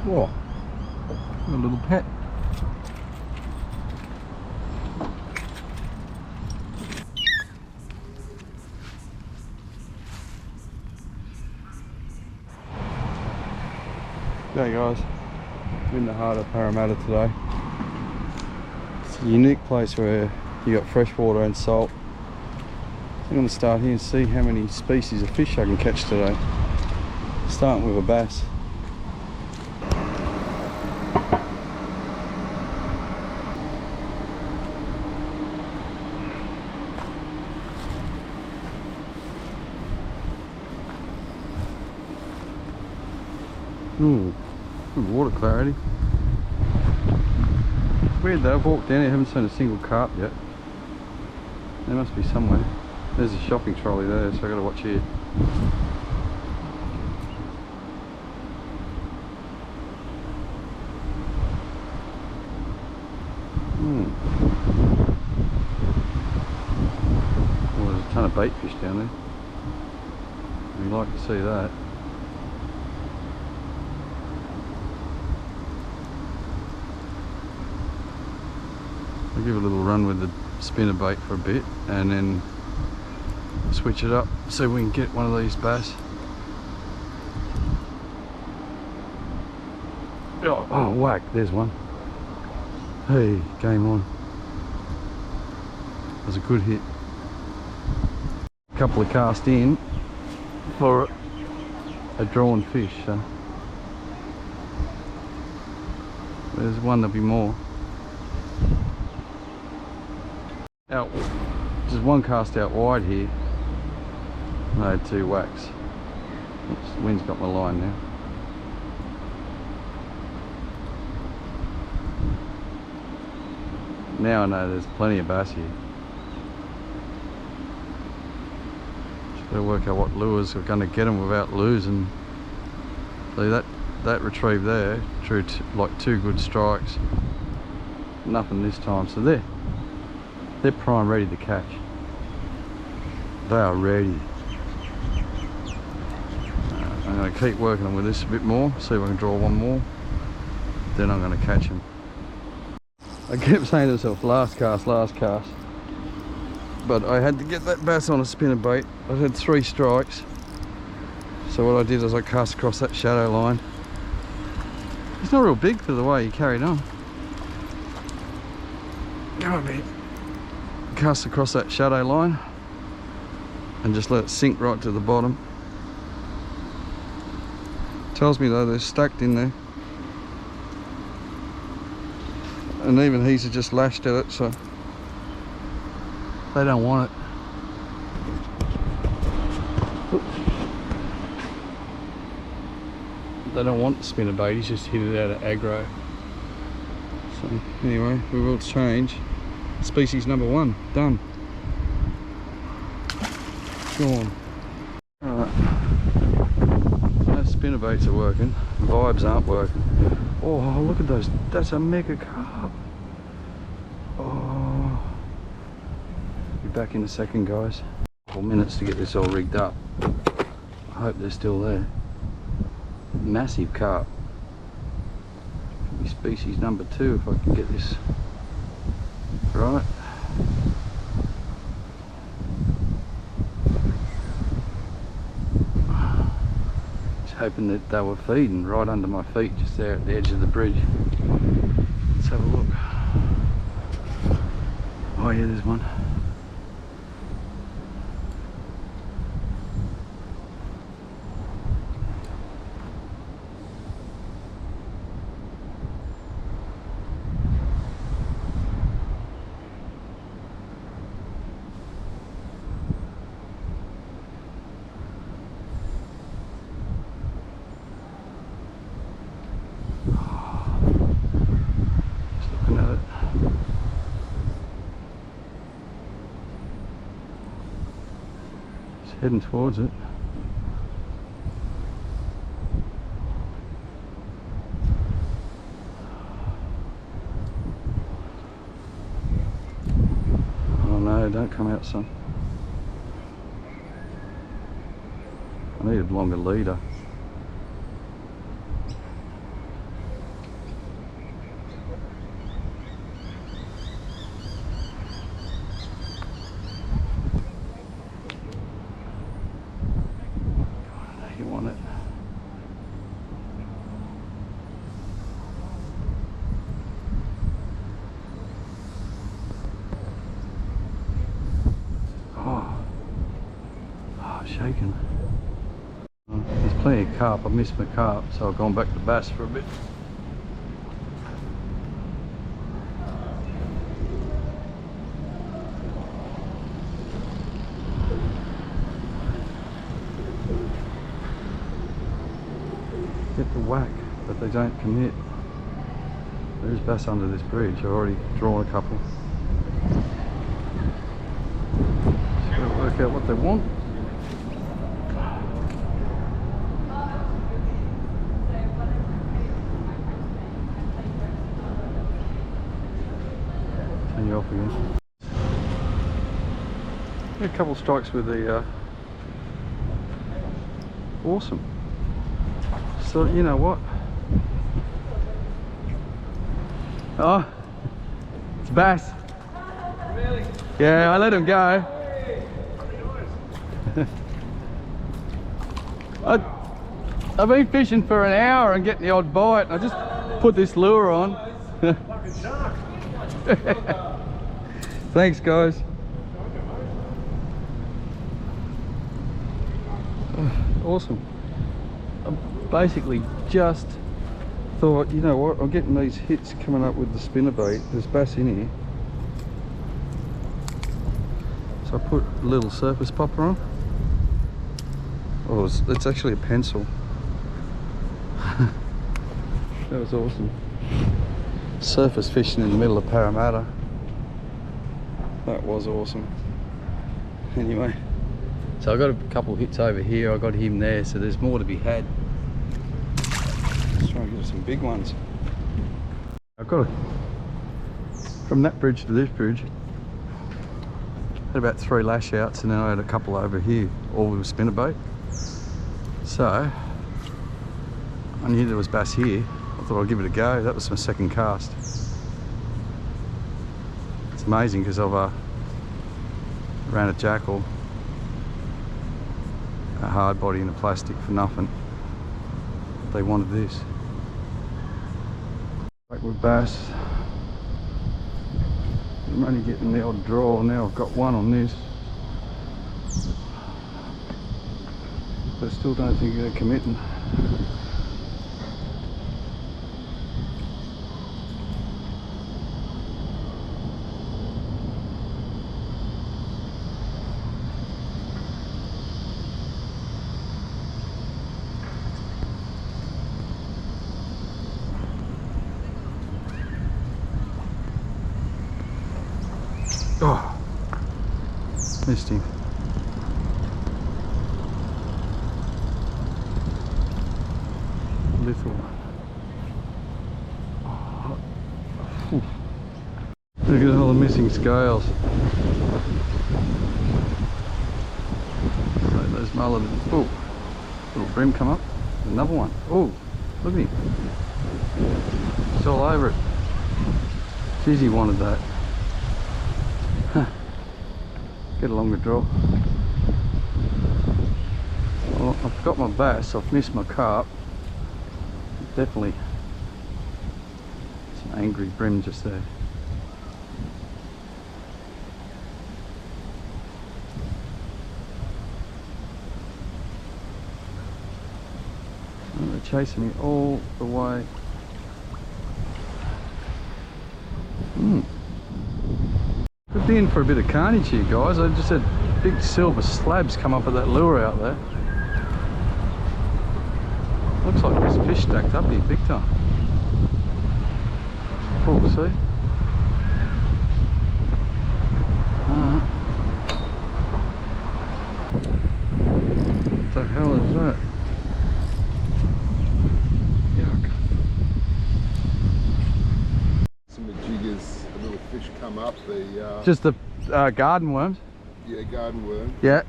Whoa, a little pet. G'day guys, I'm in the heart of Parramatta today. It's a unique place where you got fresh water and salt. I'm going to start here and see how many species of fish I can catch today. Starting with a bass. Ooh, good water clarity. Weird though, I've walked down here, haven't seen a single carp yet. There must be somewhere. There's a shopping trolley there, so I've got to watch here. Well, there's a ton of bait fish down there. We'd like to see that. I'll give it a little run with the spinner bait for a bit and then switch it up so we can get one of these bass. Oh whack, there's one. Hey, game on. That was a good hit. A couple of cast in for a drawn fish, so there's one, there'll be more. Out, just one cast out wide here. I had two whacks. Oops, the wind's got my line now. Now I know there's plenty of bass here. Just gotta work out what lures are going to get them without losing. See that retrieve there drew like two good strikes. Nothing this time, so they're prime ready to catch. They are ready. I'm going to keep working on with this a bit more, see if I can draw one more, then I'm going to catch him. I kept saying to myself, last cast, but I had to get that bass on a spinner bait. I had 3 strikes, so what I did is I cast across that shadow line. He's not real big for the way he carried on. Come on, man. Cast across that shadow line and just let it sink right to the bottom. Tells me though they're stacked in there, and even he's just lashed at it, so they don't want it. They don't want the spinner bait, he's just hit it out of aggro. So anyway, we will change. Species number 1, done. Go on. Alright. Those spinner baits are working, vibes aren't working. Oh, look at those, that's a mega carp. Oh. Be back in a second, guys. 4 minutes to get this all rigged up. I hope they're still there. Massive carp. Could be species number 2 if I can get this right. Just hoping that they were feeding right under my feet, just there at the edge of the bridge. Let's have a look. Oh yeah, there's one. Heading towards it. Oh no, don't come out, son. I need a longer leader. plenty of carp. I missed my carp, so I've gone back to bass for a bit. Get the whack, but they don't commit. There's bass under this bridge. I've already drawn a couple. Just gotta work out what they want. Turn you off again. Got a couple strikes with the awesome. So you know what? Oh, it's bass. Really? Yeah, I let him go. I've been fishing for an hour and getting the odd bite. I just put this lure on. Fucking shark. Thanks, guys. Awesome. I basically just thought, you know what, I'm getting these hits coming up with the spinnerbait. There's bass in here. So I put a little surface popper on. Oh, it's actually a pencil. That was awesome. Surface fishing in the middle of Parramatta. That was awesome. Anyway, so I got a couple of hits over here. I got him there, so there's more to be had. Let's try and get some big ones. I've got from that bridge to this bridge. Had about 3 lash outs, and then I had a couple over here, all with spinnerbait. So I knew there was bass here. I thought I'd give it a go. That was my second cast. It's amazing because I've ran a jackal, a hard body and a plastic for nothing. They wanted this. Back with bass. I'm only getting the odd draw now. I've got one on this, but I still don't think they're committing. Oh, missed him. Little one. Oh. Look at all the missing scales. So those mullet. Oh, little bream come up. Another one. Oh, look at him. It's all over it. Jeez, he wanted that. Get a longer draw. Well, I've got my bass, I've missed my carp. Definitely some angry bream just there. And they're chasing me all the way. Could be in for a bit of carnage here, guys. I just had big silver slabs come up with that lure out there. Looks like there's fish stacked up here big time. Oh, see? What the hell is that? Yuck. Some jiggers, a little fish come up. Just the garden worms? Yeah, garden worm. Yeah.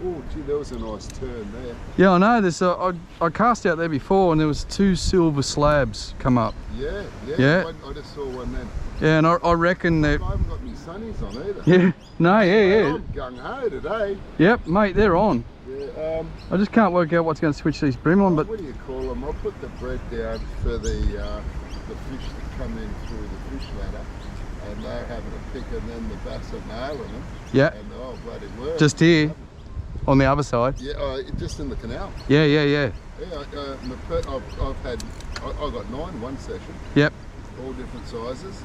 Oh, gee, there was a nice turn there. Yeah, I know. There's I cast out there before, and there was 2 silver slabs come up. Yeah. Yeah. I just saw one then. Yeah, and I reckon that. I haven't got any sunnies on either. Yeah. No. Yeah. I'm gung-ho today. Yep, mate. They're on. Yeah. I just can't work out what's going to switch these bream on, but What do you call them? I'll put the bread down for the fish that come in through the fish ladder, and they're having a pick, and then the bass are nailing them. yeah, And oh, bloody word. just here on the other side. Yeah, just in the canal. Yeah. Yeah, I've had, I got 9 one session. Yep. All different sizes.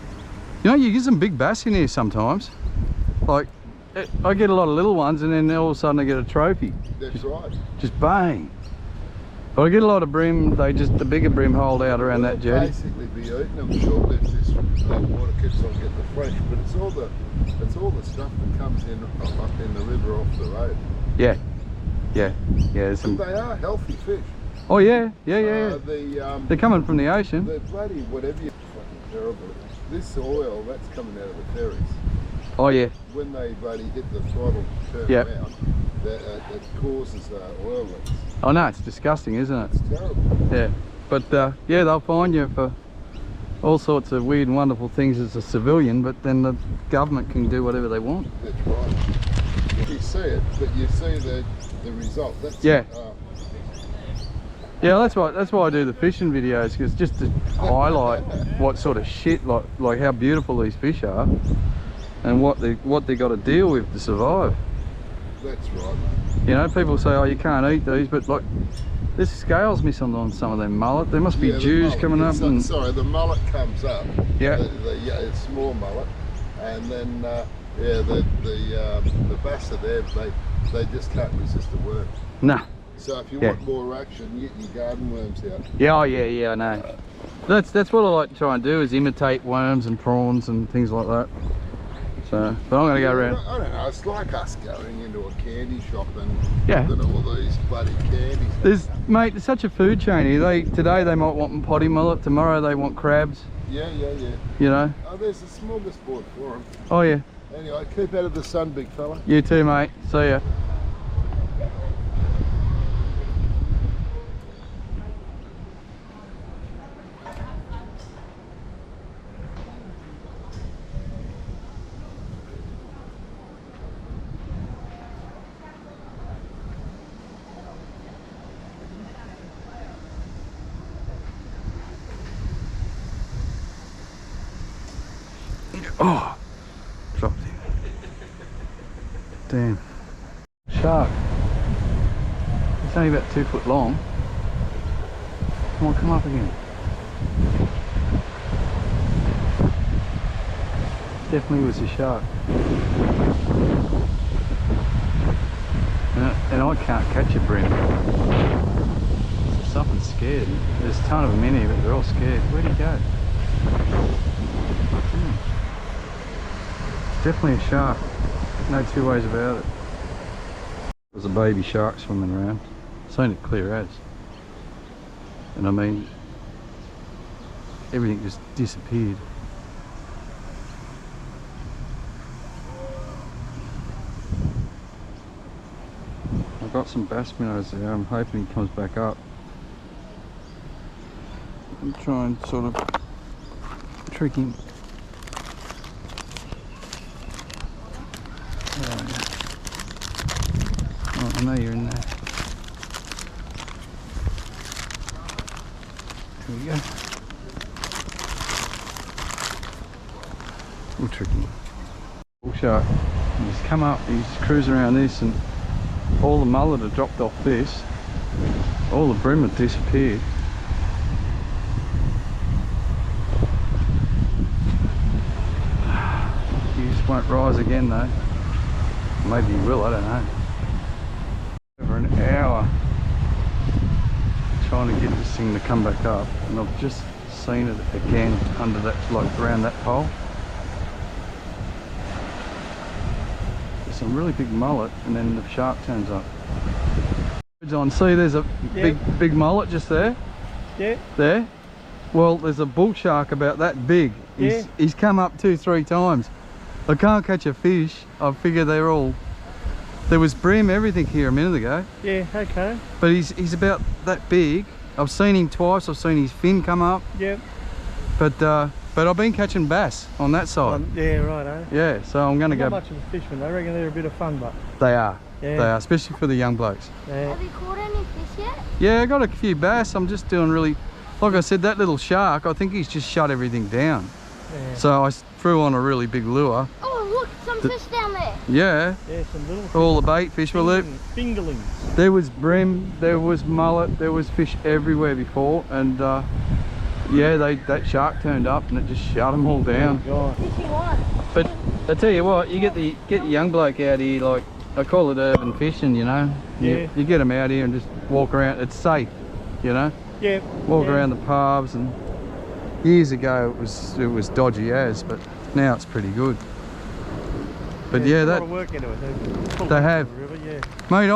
You know, you get some big bass in here sometimes. Like, I get a lot of little ones, and then all of a sudden I get a trophy. That's right. Just bang. But I get a lot of bream. They just, the bigger bream hold out around that jetty. Basically be eating them shortly if this water keeps on getting fresh. But it's all the stuff that comes in up in the river off the road. Yeah. Yeah. Yeah. Some... But they are healthy fish. Oh yeah. Yeah. They're coming from the ocean. They're bloody whatever you fucking terrible. This oil that's coming out of the ferries. Oh yeah. When they bloody hit the throttle turn Yep. around, that causes oil leaks. Oh no, it's disgusting, isn't it? It's terrible. Yeah. But yeah, they'll fine you for all sorts of weird and wonderful things as a civilian, but then the government can do whatever they want. That's right. You see it, but you see the result. That's yeah. Yeah, that's why I do the fishing videos, because just to highlight what sort of shit, like how beautiful these fish are, and what they got to deal with to survive. That's right, mate. You know, people say, oh, you can't eat these, but like, there's scales missing on some of them mullet. There must be dews coming up. And... Sorry, the mullet comes up. Yeah. The small mullet, and then the bass are there. They just can't resist the worm. Nah. So if you want more action, you get your garden worms out. Yeah, oh yeah, I know. That's what I like to try and do, is imitate worms and prawns and things like that. So, but I'm going to go around. I don't know, it's like us going into a candy shop and looking at all these bloody candies. Mate, there's such a food chain here. Today they might want potty mullet, tomorrow they want crabs. Yeah. You know? Oh, there's a smorgasbord for them. Oh yeah. Anyway, keep out of the sun, big fella. You too, mate. See ya. Oh, dropped him. Damn. Shark. It's only about 2 foot long. Come on, come up again. Definitely was a shark. And I can't catch a bream. Something's scared. There's a ton of them in here, but they're all scared. Where'd he go? Definitely a shark, no two ways about it. There's a baby shark swimming around. Seen it clear as. And I mean, everything just disappeared. I've got some bass minnows there. I'm hoping he comes back up. I'm trying to sort of trick him. Oh, I know you're in there. Here we go. We'll trick him. Bull shark. He's come up, he's cruising around this, and all the mullet have dropped off this. All the bream have disappeared. He just won't rise again though. Maybe he will, I don't know. Over an hour trying to get this thing to come back up, and I've just seen it again under that, like around that pole. There's some really big mullet, and then the shark turns up. On, see, there's a big mullet just there. Yeah. There. Well, there's a bull shark about that big. He's come up 2-3 times. I can't catch a fish. I figure they're all... There was bream everything here a minute ago. Yeah, okay. But he's about that big. I've seen him twice. I've seen his fin come up. Yep. But I've been catching bass on that side. Yeah, right, eh? Yeah, so I'm going to go... Not much of a fisherman. I reckon they're a bit of fun, but... They are. Yeah. They are, especially for the young blokes. Yeah. Have you caught any fish yet? Yeah, I got a few bass. I'm just doing really... Like I said, that little shark, I think he's just shut everything down. Yeah. So I threw on a really big lure. Oh, Oh, look, some fish down there. Yeah, Yeah, some little all the bait fish. Well, fingerlings. there was bream, there was mullet, there was fish everywhere before, and yeah, that shark turned up and it just shut them all down. Oh, Fishing one. But I tell you what, you get the young bloke out here, like I call it urban fishing, you know. Yeah. You get them out here and just walk around. It's safe, you know. yeah. Walk around the paths, and years ago it was dodgy as, but now it's pretty good. But yeah, a that lot of work into it. they have. The river, yeah. Mate,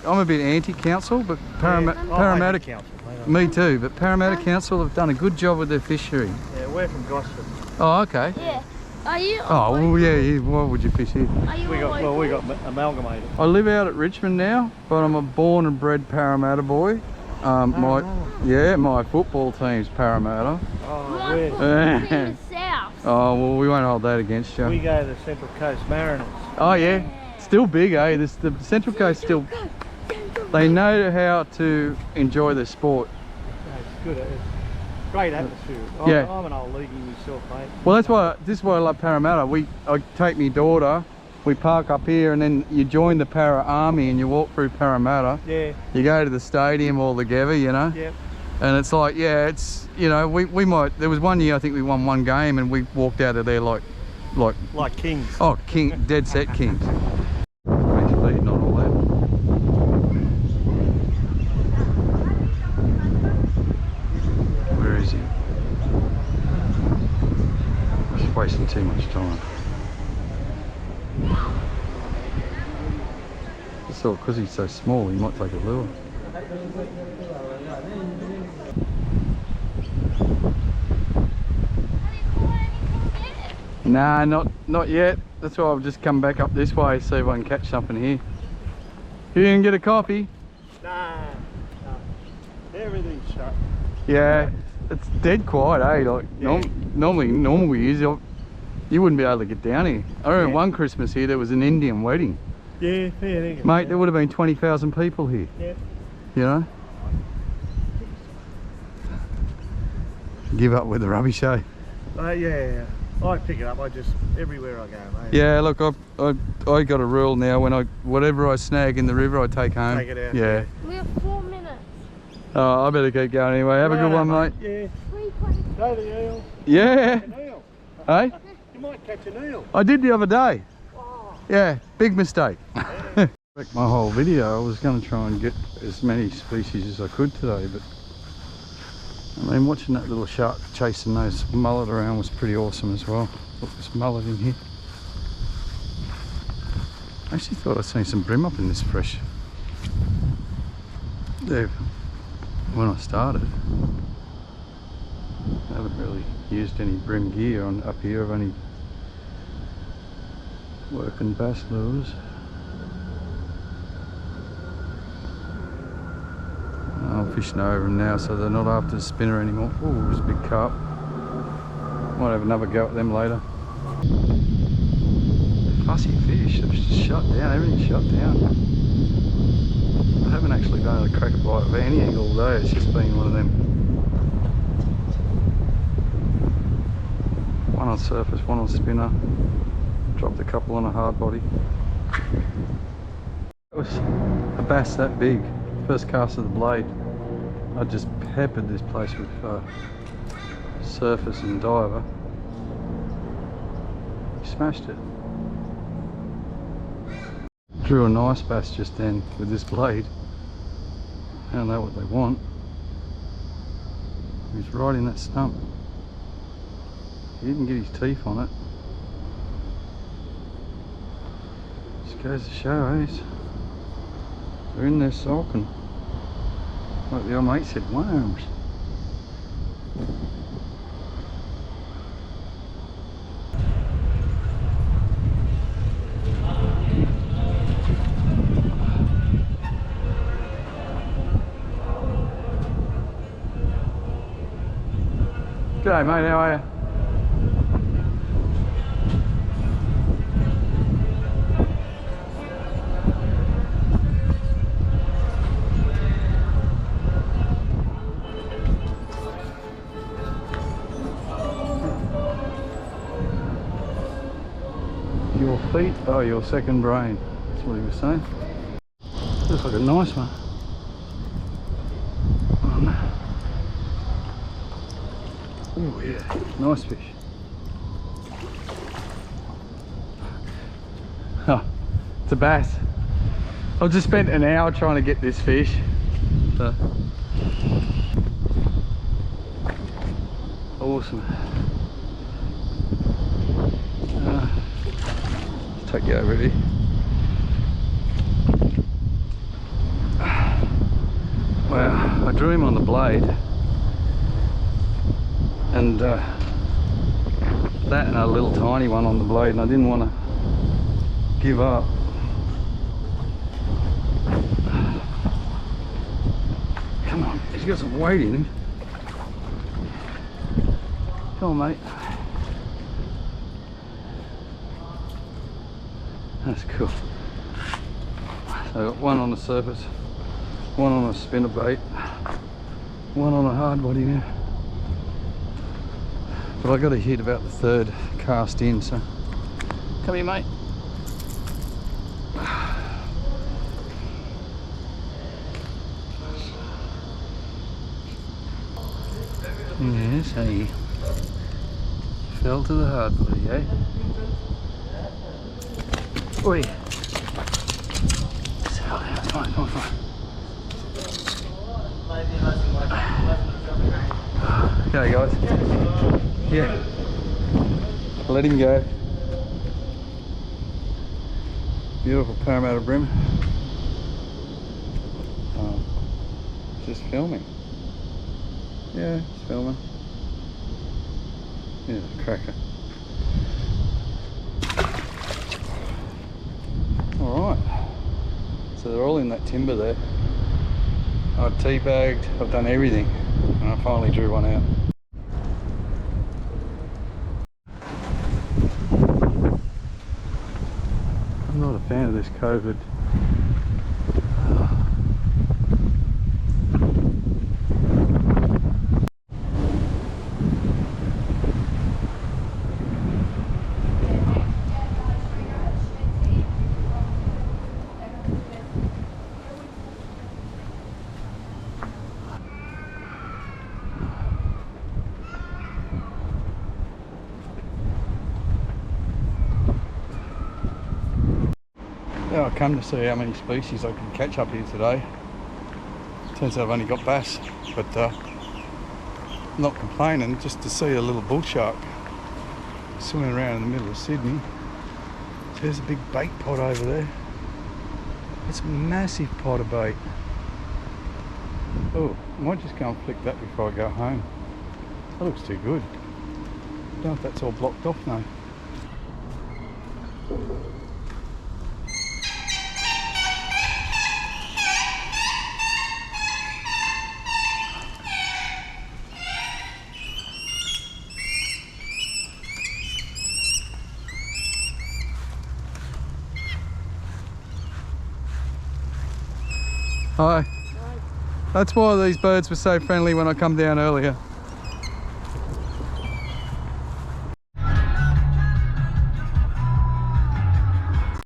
I'm a bit anti-council, but Parramatta. Council, mate. Me too, but Parramatta Council have done a good job with their fishery. Yeah, we're from Gosford. Oh, okay. Yeah. Are you? Oh, well, yeah. Why would you fish here? Are you We a got local? we got amalgamated. I live out at Richmond now, but I'm a born and bred Parramatta boy. My football team's Parramatta. Oh, My we're, football team is south. Oh, well, we won't hold that against you. we go to the Central Coast Mariners. Oh, yeah. Still big, eh? The Central Coast still... They know how to enjoy their sport. Yeah, it's good. It's great atmosphere. Yeah. I'm an old leaguey myself, mate. Well, this is why I love Parramatta. I take my daughter, we park up here, and then you join the Para Army and you walk through Parramatta. Yeah. You go to the stadium all together, you know. Yep. And it's like, yeah, it's, you know, we might, there was one year I think we won one game and we walked out of there like Kings. oh, dead set kings. He's feeding on all that. Where is he? Just wasting too much time. Just thought because he's so small he might take a lure. Nah, not yet. That's why I've just come back up this way, see if I can catch something here. You can get a coffee? Nah. Everything's shut. Yeah, it's dead quiet, eh? Like Yeah. normal years, you wouldn't be able to get down here. I remember Yeah. one Christmas here there was an Indian wedding. Yeah, yeah. Mate, there would have been 20,000 people here. Yeah. You know? Give up with the rubbish, eh? Yeah. I pick it up. Everywhere I go, mate. Yeah, look, I got a rule now. Whatever I snag in the river, I take home. Take it out. Yeah. We have 4 minutes. Oh, I better keep going anyway. Have a good one, mate. Yeah. 3:20. Go the eel. Yeah. An eel. Hey, You might catch an eel. I did the other day. Oh. Yeah, big mistake. My whole video, I was going to try and get as many species as I could today, but I mean, watching that little shark chasing those mullet around was pretty awesome as well. Look, there's mullet in here. I actually thought I'd seen some bream up in this fresh there when I started. I haven't really used any bream gear on up here. I've only working bass lures. I'm fishing over them now, so they're not after the spinner anymore. Oh, there's a big carp. Might have another go at them later. Fussy fish, they've just shut down, everything's shut down. I haven't actually been able to crack a bite of any angle all day, it's just been one of them. One on surface, one on spinner. Dropped a couple on a hard body. It was a bass that big. First cast of the blade. I just peppered this place with surface and diver. He smashed it. Drew a nice bass just then with this blade. I don't know what they want. He was right in that stump. He didn't get his teeth on it. Just goes to show, eh? They're in there sulking. Like the old mate said, worms. G'day mate, how are you? feet? Oh, your second brain. That's what he was saying. Looks like a nice one. Oh yeah, nice fish. Oh, it's a bass. I've just spent an hour trying to get this fish. So. Awesome. Let's take you over here. Wow, I drew him on the blade. And that and a little tiny one on the blade, and I didn't want to give up. Come on, he's got some weight in him. Come on, mate. That's cool. So I got one on the surface, one on a spinnerbait, one on a hard body now. But I got to hit about the third cast in, so come here, mate. Yes, hey. Fell to the hard body, eh? Oi. Come on. Okay, guys. Yeah. Let him go. Beautiful Parramatta bream. Just filming. Yeah, it's filming. Yeah, cracker. Alright. So they're all in that timber there. I've teabagged, I've done everything, and I finally drew one out. I'm not a fan of this COVID. Yeah, I come to see how many species I can catch up here today. Turns out I've only got bass, but I'm not complaining, just to see a little bull shark swimming around in the middle of Sydney. So there's a big bait pot over there. It's a massive pot of bait. Oh, I might just go and flick that before I go home. That looks too good. I don't know if that's all blocked off now. Hi. That's why these birds were so friendly when I come down earlier.